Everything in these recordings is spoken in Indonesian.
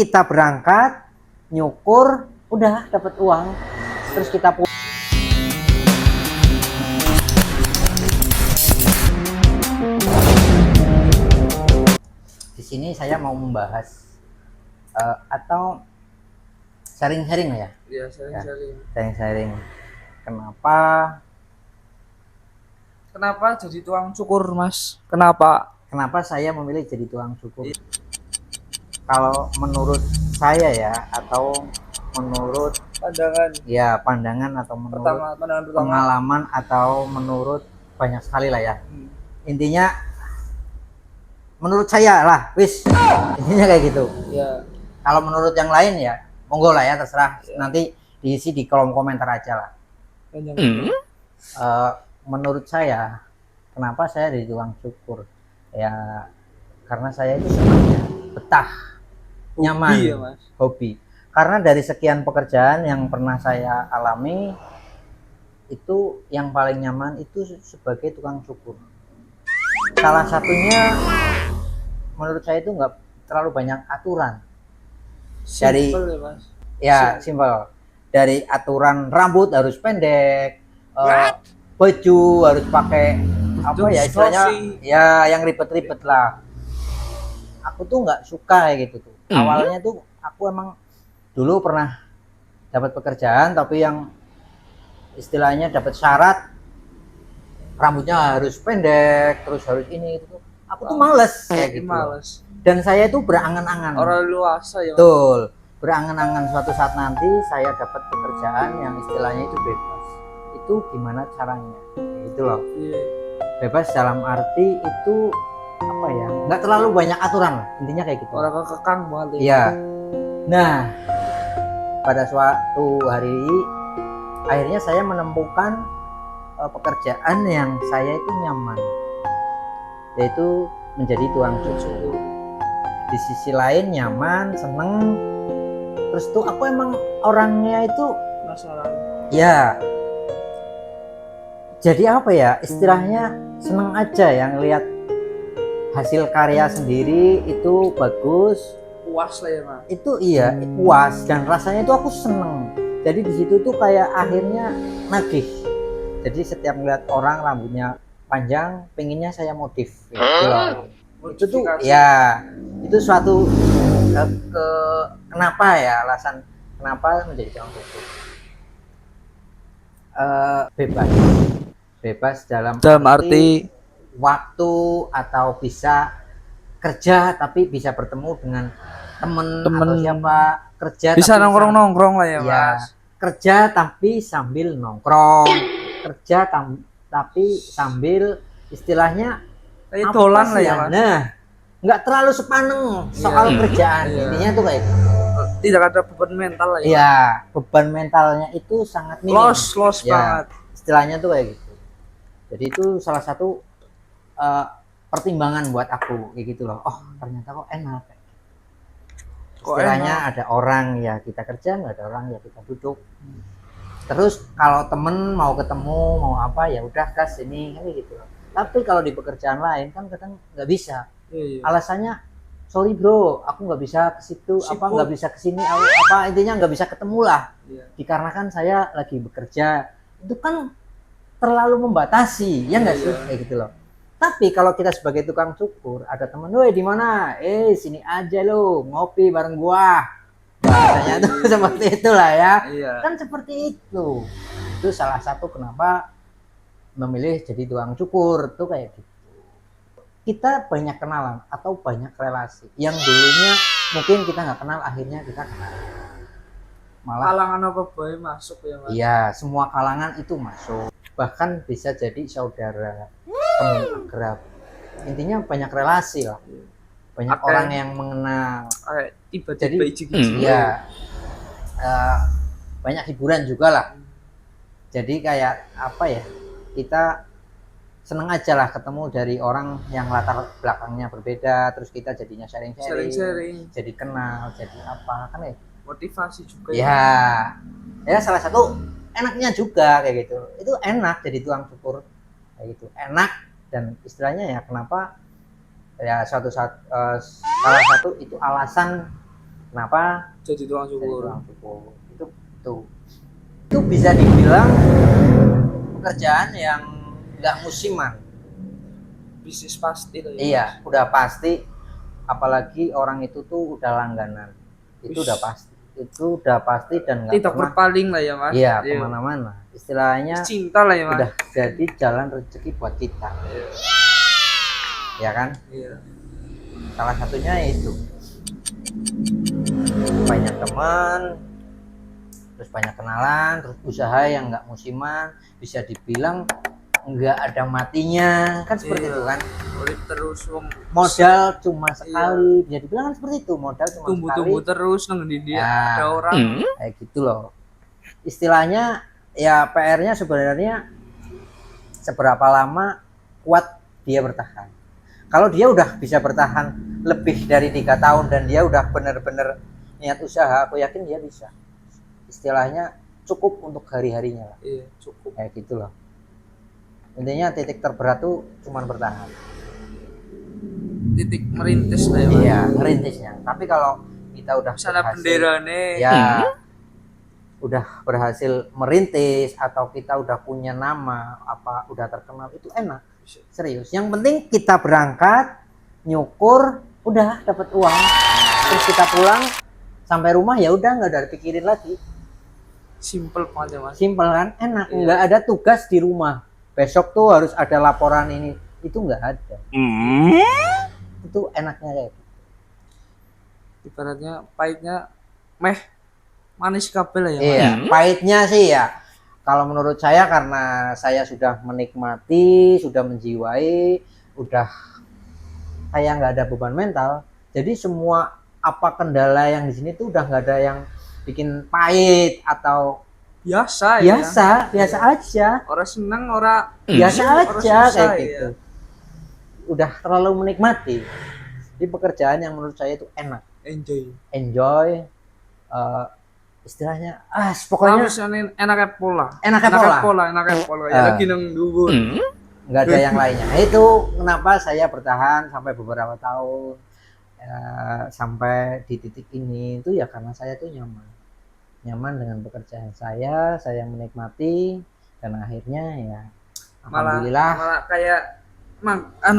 Kita berangkat, nyukur, udah dapat uang, terus kita pulang. Di sini saya mau membahas atau sharing-sharing ya. Iya, sharing-sharing. Sharing-sharing. Kenapa Kenapa jadi tukang cukur, Mas? Kenapa? saya memilih jadi tukang cukur? Kalau menurut saya ya, atau menurut pandangan atau menurut pandangan pertama. pengalaman atau menurut banyak sekali lah ya. Intinya menurut saya lah, intinya kayak gitu. Ya. Kalau menurut yang lain ya monggo lah ya, terserah. Nanti diisi di kolom komentar aja lah. Menurut saya, kenapa saya jadi tukang cukur ya, karena saya itu senangnya betah, nyaman, ya, Mas? Hobi. Karena dari sekian pekerjaan yang pernah saya alami, itu yang paling nyaman itu sebagai tukang cukur. Salah satunya menurut saya itu nggak terlalu banyak aturan. Dari Simple, ya, Mas? simpel. Dari aturan rambut harus pendek, baju harus pakai apa ya istilahnya, ya yang ribet-ribet lah. Aku tuh nggak suka kayak gitu tuh. Awalnya tuh aku emang dulu pernah dapat pekerjaan tapi yang istilahnya dapat syarat rambutnya harus pendek, terus harus ini itu. Aku tuh males kayak gitu. Males. Dan saya itu berangan-angan. Orang luasa ya, Mas? Betul. Berangan-angan suatu saat nanti saya dapat pekerjaan yang istilahnya itu bebas. Itu gimana caranya? Gitu loh. Iya. Bebas dalam arti itu apa ya? Nggak terlalu banyak aturan lah. Intinya kayak gitu. Orang kekang banget. Iya. Nah, pada suatu hari akhirnya saya menemukan pekerjaan yang saya itu nyaman, yaitu menjadi tukang cukur. Di sisi lain nyaman, seneng. Terus tuh aku emang orangnya itu Penasaran. ya, jadi apa ya istilahnya, seneng aja yang lihat hasil karya sendiri itu bagus, Puas lah ya, Mas? itu iya puas, dan rasanya itu aku seneng. Jadi di situ tuh kayak akhirnya nagih. Jadi setiap melihat orang rambutnya panjang, pengennya saya modif gitu loh. Itu tuh ya, itu suatu kenapa ya, alasan kenapa menjadi tukang cukur. Bebas dalam arti waktu, atau bisa kerja tapi bisa bertemu dengan temen atau siapa, kerja bisa tapi nongkrong lah ya, Mas? Kerja tapi sambil nongkrong, kerja tapi sambil istilahnya dolan lah ya, Mas? Nah, nggak terlalu sepaneng soal kerjaan. Intinya tuh kayak gitu. Tidak ada beban mental lah ya? Iya, beban mentalnya itu sangat minim. Los banget. Istilahnya tuh kayak gitu. Jadi itu salah satu pertimbangan buat aku kayak gitu loh. Oh, ternyata kok enak. Istilahnya ada orang ya kita kerja, nggak ada orang ya kita duduk. Terus kalau temen mau ketemu mau apa ya udah gas ini kayak gitu loh. Tapi kalau di pekerjaan lain kan kadang nggak bisa. Alasannya sorry bro, aku nggak bisa ke situ, apa nggak bisa ke sini, apa intinya nggak bisa ketemu lah. Dikarenakan saya lagi bekerja. Itu kan terlalu membatasi, ya nggak sih kayak gitu loh. Tapi kalau kita sebagai tukang cukur, ada temen, woi di mana? Sini aja lo, ngopi bareng gua. Bahasanya tuh seperti itulah ya. Kan seperti itu. Itu salah satu kenapa memilih jadi tukang cukur tuh kayak gitu. Kita banyak kenalan atau banyak relasi yang dulunya mungkin kita nggak kenal, akhirnya kita kenal. Malah kalangan apa boy masuk ya, Mas? Iya, semua kalangan itu masuk. Bahkan bisa jadi saudara, teman akrab. Intinya banyak relasi lah. Banyak orang yang mengenal. Tiba-tiba iya, banyak hiburan juga lah. Jadi kayak apa ya, kita seneng aja lah ketemu dari orang yang latar belakangnya berbeda, terus kita jadinya sharing-sharing, jadi kenal, jadi apa kan ya, motivasi juga ya salah satu enaknya juga kayak gitu. Itu enak jadi tukang cukur kayak gitu, enak. Dan istilahnya ya kenapa ya salah satu itu alasan Kenapa Jadi tukang jadi cukur. tukang cukur? Itu bisa dibilang pekerjaan yang nggak musiman. Bisnis pasti tuh ya. Iya, udah pasti. Apalagi orang itu tuh udah langganan. Itu udah pasti. Itu udah pasti dan nggak Tidak pernah. berpaling lah ya mas. Iya, kemana-mana. Istilahnya Cinta lah ya mas. udah jadi jalan rezeki buat kita. Ya kan? Iya. Salah satunya itu. Banyak teman, terus banyak kenalan, terus usaha yang nggak musiman, bisa dibilang nggak ada matinya, kan seperti Iya. itu kan. Urip terus wong Modal cuma sekali, bisa dibilang kan seperti itu, modal cuma tumbuh-tumbuh sekali. terus nang ndi dia Ya. ada orang. Kayak gitu loh. Istilahnya ya PR-nya sebenarnya seberapa lama kuat dia bertahan. Kalau dia udah bisa bertahan lebih dari 3 tahun dan dia udah bener-bener niat usaha, aku yakin dia bisa. Istilahnya cukup untuk hari-harinya lah. Iya, cukup. Kayak gitu loh. Intinya titik terberat tuh cuman bertahan. Titik merintis lah ya mas. Iya, ngerintisnya. Tapi kalau kita udah Misalnya berhasil, benderane ya udah berhasil merintis atau kita udah punya nama apa udah terkenal, itu enak. Serius. Yang penting kita berangkat, nyukur, udah dapat uang. Terus kita pulang sampai rumah ya udah nggak ada pikirin lagi. simple banget ya mas. Simpel kan, enak. Iya. Nggak ada tugas di rumah. Besok tuh harus ada laporan ini, itu nggak ada. Itu enaknya kayak gitu. Ibaratnya pahitnya meh manis kabel lah ya mas. Iya, pahitnya sih ya. Kalau menurut saya karena saya sudah menikmati, sudah menjiwai, udah kayak nggak ada beban mental. Jadi semua apa kendala yang di sini tuh udah nggak ada yang bikin pahit atau Biasa ya. biasa aja, Orang seneng, orang biasa orang aja susah, kayak ya. gitu. Udah terlalu menikmati. Di pekerjaan yang menurut saya itu enak, enjoy, istilahnya pokoknya Pokoknya enaknya pola. enaknya pola. Enaknya pola. Ya lagi nang dhuwur. Nggak ada yang lainnya. Nah, itu kenapa saya bertahan sampai beberapa tahun, sampai di titik ini itu ya karena saya tuh nyaman dengan pekerjaan saya menikmati, dan akhirnya ya alhamdulillah. Malah kayak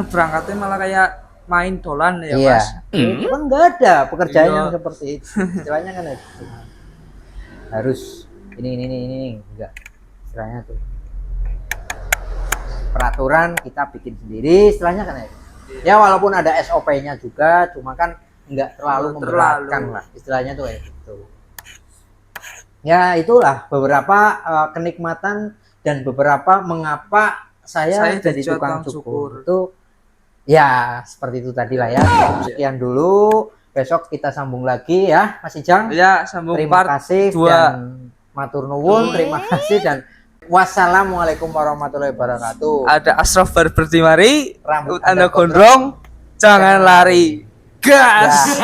berangkatnya malah kayak main dolan ya Iya, mas. itu kan nggak ada pekerjaan Iya. yang seperti itu. Istilahnya kan itu harus ini enggak, istilahnya tuh peraturan kita bikin sendiri, istilahnya kan itu. Ya walaupun ada SOP-nya juga, cuma kan nggak terlalu memberatkan lah, istilahnya tuh kayak gitu. Ya itulah beberapa kenikmatan dan beberapa mengapa saya jadi tukang cukur itu. Ya seperti itu tadi lah ya. Sekian dulu, besok kita sambung lagi ya Mas Ijang. Ya, sambung Terima part kasih 2. dan matur nuwun, terima kasih dan wassalamualaikum warahmatullahi wabarakatuh. Ada Ashraf Barber Timari, Rambut Anda Anda gondrong, gondrong, jangan lari. Gas.